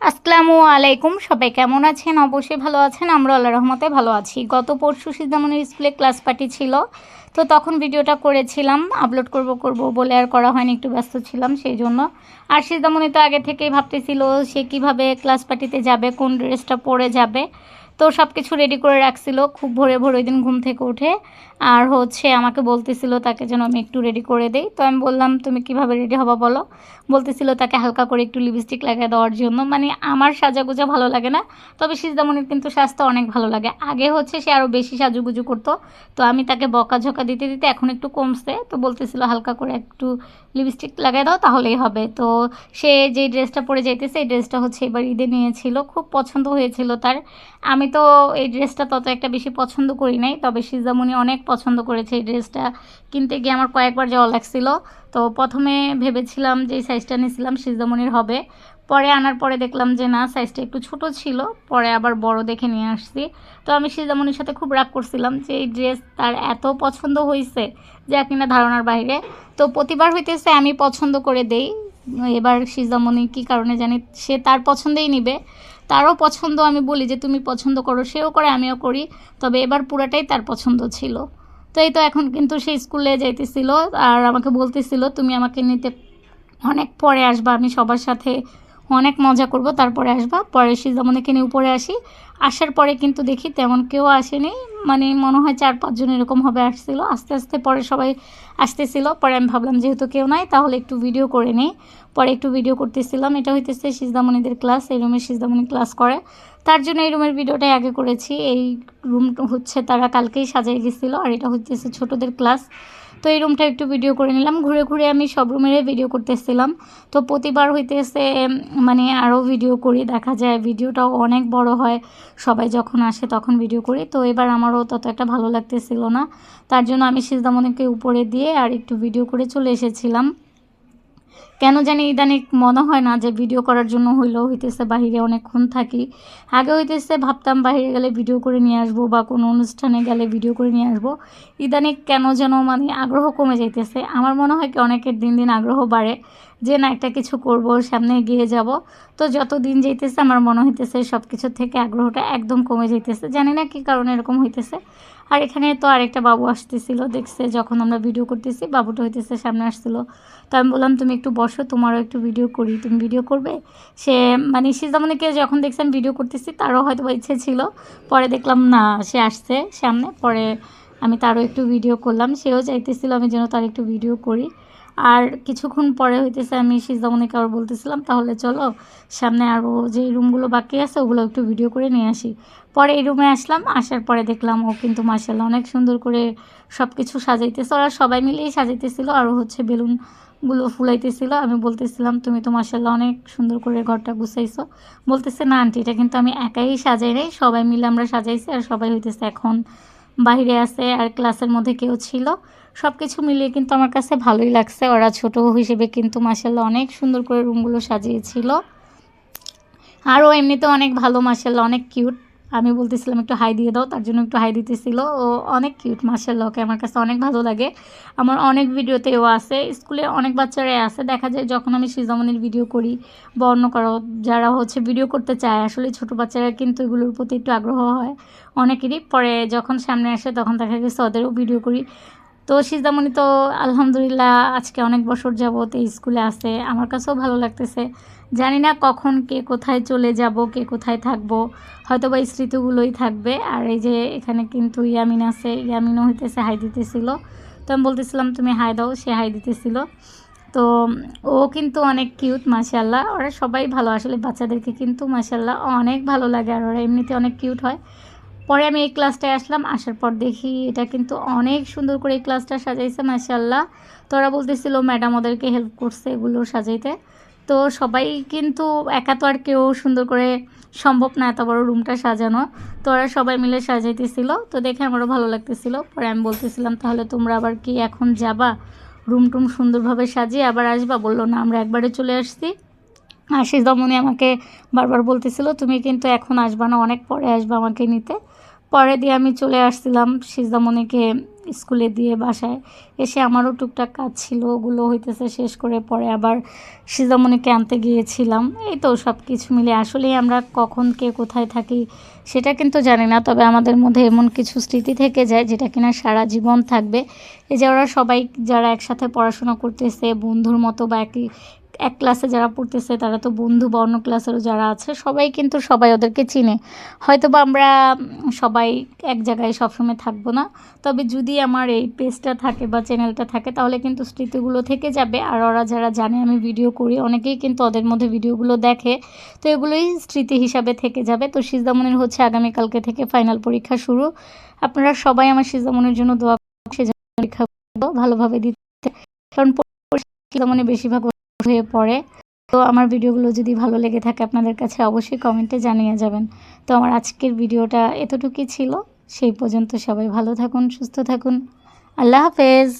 আসসালামু আলাইকুম, সবাই কেমন আছেন? অবশ্যই ভালো আছেন। আমরা আল্লাহর রহমতে ভালো আছি। গত পরশু সিদ্ধামণির স্কুলে ক্লাস পার্টি ছিল, তো তখন ভিডিওটা করেছিলাম। আপলোড করব বলে আর করা হয়নি, একটু ব্যস্ত ছিলাম সেই জন্য। আর সিদ্ধামণি তো আগে থেকেই ভাবতেছিল সে কীভাবে ক্লাস পার্টিতে যাবে, কোন ড্রেসটা পরে যাবে। তো সব কিছু রেডি করে রাখছিল খুব ভোরে ভোরে ওই দিন ঘুম থেকে উঠে। আর আমাকে বলতেছিল তাকে যেন আমি একটু রেডি করে দেই। তো আমি বললাম, তুমি কিভাবে রেডি হবা বলো। বলতেছিল তাকে হালকা করে একটু লিপস্টিক লাগিয়ে দেওয়ার জন্য। মানে আমার সাজাগোজা ভালো লাগে না, তবে সিজদামণির কিন্তু স্বাস্থ্য অনেক ভালো লাগে। আগে সে আরও বেশি সাজুগুজু করতো, তো আমি তাকে বকাঝকা দিতে দিতে এখন একটু কমছে। তো বলতেছিল হালকা করে একটু লিপস্টিক লাগাই দাও তাহলেই হবে। তো সে যেই ড্রেসটা পরে যাইতেছে এই ড্রেসটা এবার ঈদে নিয়েছিল, খুব পছন্দ হয়েছিল তার। আমি তো এই ড্রেসটা তত একটা বেশি পছন্দ করি নাই, তবে সিজদামণি অনেক পছন্দ করেছে এই ড্রেসটা। কিনতে গিয়ে আমার কয়েকবার যাওয়া লাগছিল। তো প্রথমে ভেবেছিলাম যে এই সাইজটা নিয়েছিলাম সিজদামণির হবে, পরে আনার পরে দেখলাম যে না, সাইজটা একটু ছোট ছিল। পরে আবার বড় দেখে নিয়ে আসছি। তো আমি সিজদামণির সাথে খুব রাগ করছিলাম যে এই ড্রেস তার এত পছন্দ হয়েছে যে কিনা ধারণার বাইরে। তো প্রতিবার হইতেছে আমি পছন্দ করে দেই, এবার সিজদামণি কী কারণে জানি সে তার পছন্দেই নিবে। তারও পছন্দ আমি বলি যে তুমি পছন্দ করো, সেও করে আমিও করি, তবে এবার পুরাটাই তার পছন্দ ছিল। তো এই তো এখন কিন্তু সে স্কুলে যাইতেছিল আর আমাকে বলতেছিল তুমি আমাকে নিতে অনেক পরে আসবা, আমি সবার সাথে অনেক মজা করব, তারপরে আসবা। পরে সিজদামণিকে নিয়ে উপরে আসি। আসার পরে কিন্তু দেখি তেমন কেউ আসেনি, মানে মনে হয় 4-5 জন এরকম হবে আসছিল। আস্তে আস্তে পরে সবাই আসতেছিল। পরে আমি ভাবলাম যেহেতু কেউ নাই তাহলে একটু ভিডিও করে নিই। পরে একটু ভিডিও করতেছিলাম। এটা হইতেছে সিজদামণিদের ক্লাস, এই রুমে সিজদামণি ক্লাস করে, তার জন্য এই রুমের ভিডিওটাই আগে করেছি। এই রুম তারা কালকেই সাজিয়ে গেছিলো, আর এটা হচ্ছে ছোটদের ক্লাস। তো এই রুমটা একটু ভিডিও করে নিলাম। ঘুরে ঘুরে আমি সব রুমেরই ভিডিও করতেছিলাম। তো প্রতিবার মানে আরও ভিডিও করি, দেখা যায় ভিডিওটাও অনেক বড় হয়। সবাই যখন আসে তখন ভিডিও করি। তো এবার আমারও তত একটা ভালো লাগতেছিল না, তার জন্য আমি সিজদামণিকে উপরে দিয়ে আর একটু ভিডিও করে চলে এসেছিলাম। কেন জানি ইদানিং মনে হয় না যে ভিডিও করার জন্য হইতেছে বাহিরে অনেকক্ষণ থাকি। আগে ভাবতাম বাহিরে গেলে ভিডিও করে নিয়ে আসবো বা কোনো অনুষ্ঠানে গেলে ভিডিও করে নিয়ে আসবো। ইদানিং কেন যেন মানে আগ্রহ কমে যাইতেছে। আমার মনে হয় কি অনেকের দিন দিন আগ্রহ বাড়ে যে না একটা কিছু করব, সামনে এগিয়ে যাব। তো যত দিন যাইতেছে আমার মনে হইতেছে সব কিছুর থেকে আগ্রহটা একদম কমে যাইতেছে। জানি না কী কারণে এরকম হইতেছে। আর এখানে তো আরেকটা বাবু আসতেছিল, দেখছে যখন আমরা ভিডিও করতেছি বাবুটা সামনে আসছিল। তো আমি বললাম তুমি একটু বসো, তোমারও একটু ভিডিও করি, তুমি ভিডিও করবে। সে মানে সিজদামণিকে যখন দেখছি আমি ভিডিও করতেছি তারও হয়তো ইচ্ছে ছিল, পরে দেখলাম না সে আসছে সামনে, পরে আমি তারও একটু ভিডিও করলাম। সেও চাইতেছিল আমি যেন তার একটু ভিডিও করি। আর কিছুক্ষণ পরে আমি সিজদামণিকে আবার বলতেছিলাম তাহলে চলো সামনে আরও যে রুমগুলো বাকি আছে ওগুলো একটু ভিডিও করে নিয়ে আসি। পরে এই রুমে আসলাম, আসার পরে দেখলাম ও কিন্তু মাশাআল্লাহ অনেক সুন্দর করে সব কিছু সাজাইতেছে। ওরা সবাই মিলেই সাজাইতেছিল, আর বেলুনগুলো ফুলাইতেছিল। আমি বলতেছিলাম তুমি তো মাশাআল্লাহ অনেক সুন্দর করে ঘরটা গুছাইছো। বলতেছে না আন্টি, এটা কিন্তু আমি একাই সাজাই নাই, সবাই মিলে আমরা সাজাইছি। আর সবাই এখন বাইরে আছে আর ক্লাসের মধ্যে কেউ ছিল। সব কিছু মিলিয়ে কিন্তু আমার কাছে ভালোই লাগছে। ওরা ছোট হিসেবে কিন্তু মাশাআল্লাহ অনেক সুন্দর করে রুমগুলো সাজিয়েছিল। আর ও এমনিতে অনেক ভালো, মাশাআল্লাহ অনেক কিউট। আমি বলতেছিলাম একটু হাই দিয়ে দাও, তার জন্য একটু হাই দিতেছিল। ও অনেক কিউট মাশাআল্লাহ, ওকে আমার কাছে অনেক ভালো লাগে। আমার অনেক ভিডিওতে ও আছে, স্কুলে অনেক বাচ্চারাই আছে। দেখা যায় যখন আমি সিজদামণির ভিডিও করি বা অন্য কারো যারা ভিডিও করতে চায়, আসলে ছোটো বাচ্চারা কিন্তু এগুলোর প্রতি একটু আগ্রহ হয় অনেকেরই। পরে যখন সামনে আসে তখন দেখা গেছে ওদেরও ভিডিও করি। তো সিজদামণি তো আলহামদুলিল্লাহ আজকে অনেক বছর যাবত এই স্কুলে আছে, আমার কাছেও ভালো লাগতেছে। জানি না কখন কে কোথায় চলে যাব, কে কোথায় থাকবো, হয়তো বা স্মৃতিগুলোই থাকবে। আর এই যে এখানে কিন্তু ইয়ামিন আছে, ইয়ামিনও হাই দিতেছিল। তো আমি বলতেছিলাম তুমি হাই দাও, সে হাই দিতেছিল। তো ও কিন্তু অনেক কিউট মাশাআল্লাহ। ওরা সবাই ভালো, আসলে বাচ্চাদেরকে কিন্তু মাশাআল্লাহ অনেক ভালো লাগে, আর ওরা এমনিতে অনেক কিউট হয়। পরে আমি এই ক্লাসটায় আসলাম, আসার পর দেখি এটা কিন্তু অনেক সুন্দর করে এই ক্লাসটা সাজাইছে মাশাআল্লাহ। তো ওরা বলতেছিল ম্যাডাম ওদেরকে হেল্প করছে এগুলো সাজাইতে। তো সবাই কিন্তু একা তো আর কেউ সুন্দর করে সম্ভব না এত বড় রুমটা সাজানো। তো ওরা সবাই মিলে সাজাইতেছিল, তো দেখে আমারও ভালো লাগতেছিল। পরে আমি বলতেছিলাম তাহলে তোমরা আবার কি এখন যাবা, রুম টুম সুন্দরভাবে সাজিয়ে আবার আসবা? বললো না, আমরা একবারে চলে আসছি। আর সিজদামণি আমাকে বারবার বলতেছিল তুমি কিন্তু এখন আসবা না, অনেক পরে আসবা আমাকে নিতে। পরে দিয়ে আমি চলে আসছিলাম সিজদামণিকে স্কুলে দিয়ে বাসায় এসে আমারও টুকটাক কাজ ছিল, ওগুলো হইতেছে শেষ করে পরে আবার সিজামণিকে আনতে গিয়েছিলাম। এই তো সব কিছু মিলে আসলেই আমরা কখন কে কোথায় থাকি সেটা কিন্তু জানি না, তবে আমাদের মধ্যে এমন কিছু স্মৃতি থেকে যায় যেটা কিনা সারা জীবন থাকবে। এই যে ওরা সবাই যারা একসাথে পড়াশোনা করতেছে বন্ধুর মতো বা এক ক্লাসে যারা পড়তেছে তারা তো বন্ধু, বা অন্য ক্লাসেরও যারা আছে সবাই কিন্তু সবাই ওদেরকে চিনে। হয়তো বা আমরা সবাই এক জায়গায় সবসময় থাকবো না, তবে যদি আমার এই পেজটা থাকে বা চ্যানেলটা থাকে তাহলে কিন্তু স্মৃতিগুলো থেকে যাবে। আর ওরা যারা জানে আমি ভিডিও করি অনেকেই কিন্তু ওদের মধ্যে ভিডিওগুলো দেখে, তো এগুলোই স্মৃতি হিসাবে থেকে যাবে। তো সিজদামণির হচ্ছে আগামীকালকে থেকে ফাইনাল পরীক্ষা শুরু। আপনারা সবাই আমার সিজদামণির জন্য দোয়া করুন, সে যেন পরীক্ষাগুলো ভালোভাবে দিতে, কারণ সিজদামণি বেশিরভাগ হয়ে পড়ে। তো আমার ভিডিওগুলো যদি ভালো লেগে থাকে আপনাদের কাছে অবশ্যই কমেন্টে জানিয়ে যাবেন। তো আমার আজকের ভিডিওটা এতটুকুই ছিল, সেই পর্যন্ত সবাই ভালো থাকুন, সুস্থ থাকুন, আল্লাহ হাফেজ।